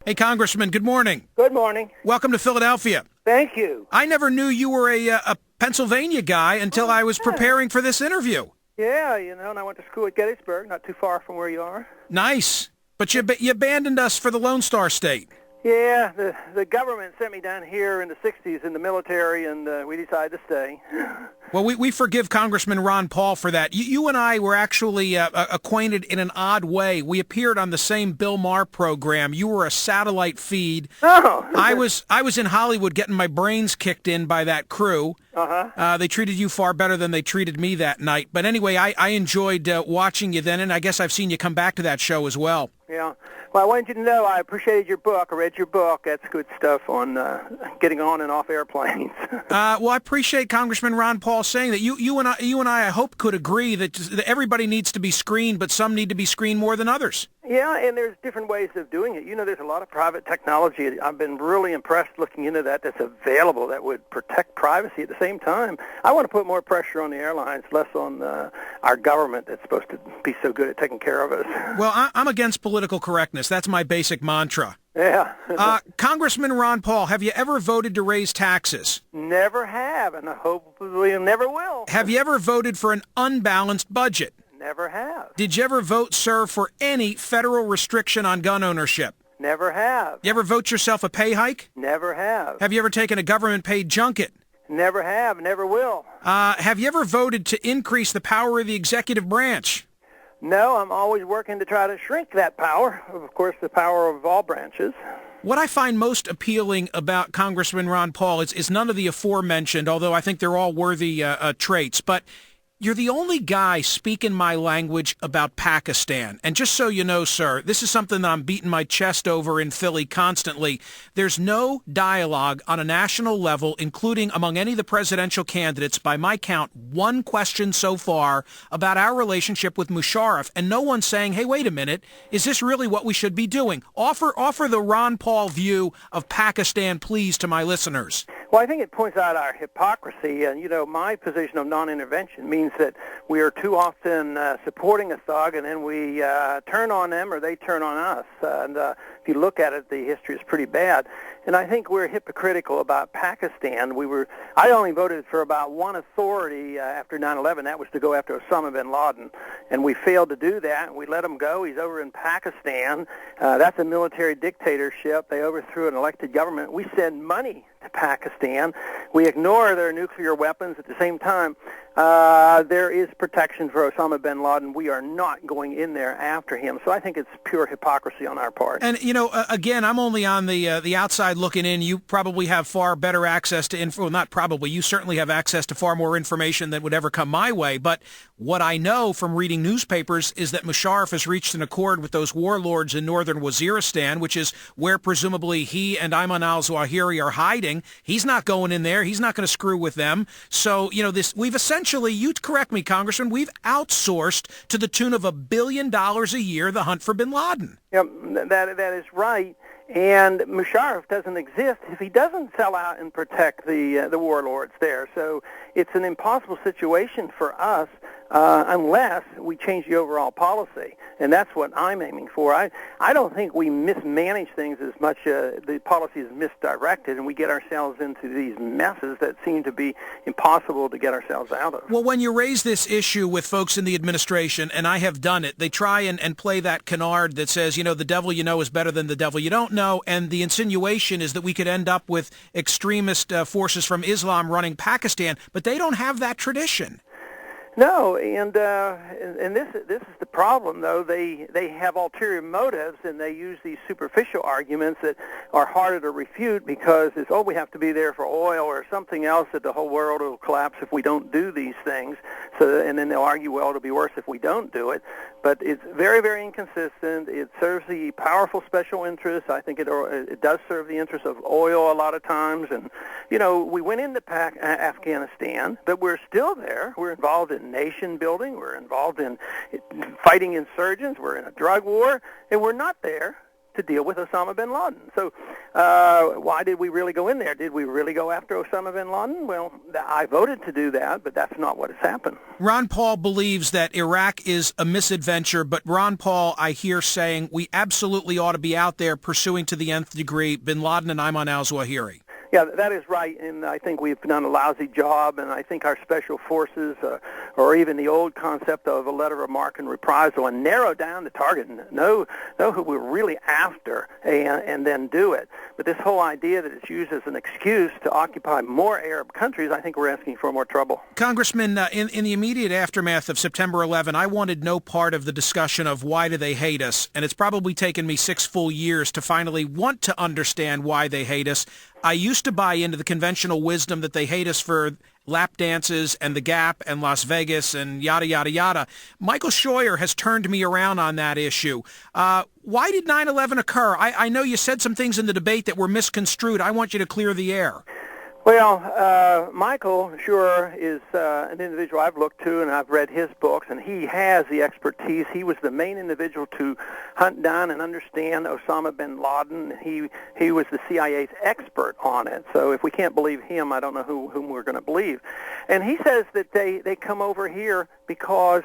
Hey, Congressman, good morning. Good morning. Welcome to Philadelphia. Thank you. I never knew you were a Pennsylvania guy until I was preparing for this interview. Yeah, and I went to school at Gettysburg, not too far from where you are. Nice. But you abandoned us for the Lone Star State. Yeah, the government sent me down here in the 60s in the military, and we decided to stay. Well, we forgive Congressman Ron Paul for that. You and I were actually acquainted in an odd way. We appeared on the same Bill Maher program. You were a satellite feed. Oh. I was in Hollywood getting my brains kicked in by that crew. Uh-huh. They treated you far better than they treated me that night. But anyway, I enjoyed watching you then, and I guess I've seen you come back to that show as well. Yeah. Well, I wanted you to know I appreciated your book. I read your book. That's good stuff on getting on and off airplanes. Well, I appreciate Congressman Ron Paul saying that. You and I hope, could agree that everybody needs to be screened, but some need to be screened more than others. Yeah, and there's different ways of doing it. There's a lot of private technology. I've been really impressed looking into that's available that would protect privacy at the same time. I want to put more pressure on the airlines, less on our government that's supposed to be so good at taking care of us. Well, I'm against political correctness. That's my basic mantra. Yeah. Congressman Ron Paul, have you ever voted to raise taxes? Never have, and hopefully never will. Have you ever voted for an unbalanced budget? Never have. Did you ever vote, sir, for any federal restriction on gun ownership? Never have. You ever vote yourself a pay hike? Never have. Have you ever taken a government-paid junket? Never have. Never will. Have you ever voted to increase the power of the executive branch? No, I'm always working to try to shrink that power. Of course, the power of all branches. What I find most appealing about Congressman Ron Paul is none of the aforementioned, although I think they're all worthy traits, but you're the only guy speaking my language about Pakistan. And just so you know, sir, this is something that I'm beating my chest over in Philly constantly. There's no dialogue on a national level, including among any of the presidential candidates, by my count, one question so far about our relationship with Musharraf, and no one's saying, hey, wait a minute, is this really what we should be doing? Offer the Ron Paul view of Pakistan, please, to my listeners. Well, I think it points out our hypocrisy, and, my position of non-intervention means that we are too often supporting a thug, and then we turn on them or they turn on us. And if you look at it, the history is pretty bad. And I think we're hypocritical about Pakistan. I only voted for about one authority after 9/11. That was to go after Osama bin Laden. And we failed to do that. We let him go. He's over in Pakistan. That's a military dictatorship. They overthrew an elected government. We send money to Pakistan. We ignore their nuclear weapons. At the same time, there is protection for Osama bin Laden. We are not going in there after him. So I think it's pure hypocrisy on our part. And, again, I'm only on the outside looking in. You probably have far better access to info. Well, not probably. You certainly have access to far more information than would ever come my way. But what I know from reading newspapers is that Musharraf has reached an accord with those warlords in northern Waziristan, which is where presumably he and Ayman al-Zawahiri are hiding. He's not going in there. He's not going to screw with them. So, we've essentially, you correct me, Congressman, we've outsourced to the tune of $1 billion a year the hunt for bin Laden. Yep, that is right. And Musharraf doesn't exist if he doesn't sell out and protect the warlords there. So it's an impossible situation for us unless we change the overall policy. And that's what I'm aiming for. I don't think we mismanage things as much. The policy is misdirected, and we get ourselves into these messes that seem to be impossible to get ourselves out of. Well, when you raise this issue with folks in the administration, and I have done it, they try and play that canard that says, the devil you know is better than the devil you don't know, and the insinuation is that we could end up with extremist forces from Islam running Pakistan, but they don't have that tradition. No, and this is the problem, though. They have ulterior motives, and they use these superficial arguments that are harder to refute because it's, we have to be there for oil or something else, that the whole world will collapse if we don't do these things. And then they'll argue, well, it'll be worse if we don't do it. But it's very, very inconsistent. It serves the powerful special interests. I think it does serve the interests of oil a lot of times. And, we went into Afghanistan, but we're still there. We're involved in nation building. We're involved in fighting insurgents. We're in a drug war. And we're not there to deal with Osama bin Laden. So why did we really go in there? Did we really go after Osama bin Laden? Well, I voted to do that, but that's not what has happened. Ron Paul believes that Iraq is a misadventure, but Ron Paul, I hear saying we absolutely ought to be out there pursuing to the nth degree bin Laden and Ayman al-Zawahiri. Yeah, that is right, and I think we've done a lousy job, and I think our special forces, or even the old concept of a letter of marque and reprisal, and narrow down the target, and know who we're really after, and then do it. But this whole idea that it's used as an excuse to occupy more Arab countries, I think we're asking for more trouble. Congressman, in the immediate aftermath of September 11, I wanted no part of the discussion of why do they hate us, and it's probably taken me 6 full years to finally want to understand why they hate us. I used to buy into the conventional wisdom that they hate us for lap dances and the Gap and Las Vegas and yada, yada, yada. Michael Scheuer has turned me around on that issue. Why did 9/11 occur? I know you said some things in the debate that were misconstrued. I want you to clear the air. Well, Michael Scheuer is an individual I've looked to, and I've read his books, and he has the expertise. He was the main individual to hunt down and understand Osama bin Laden. He was the CIA's expert on it. So if we can't believe him, I don't know whom we're going to believe. And he says that they come over here because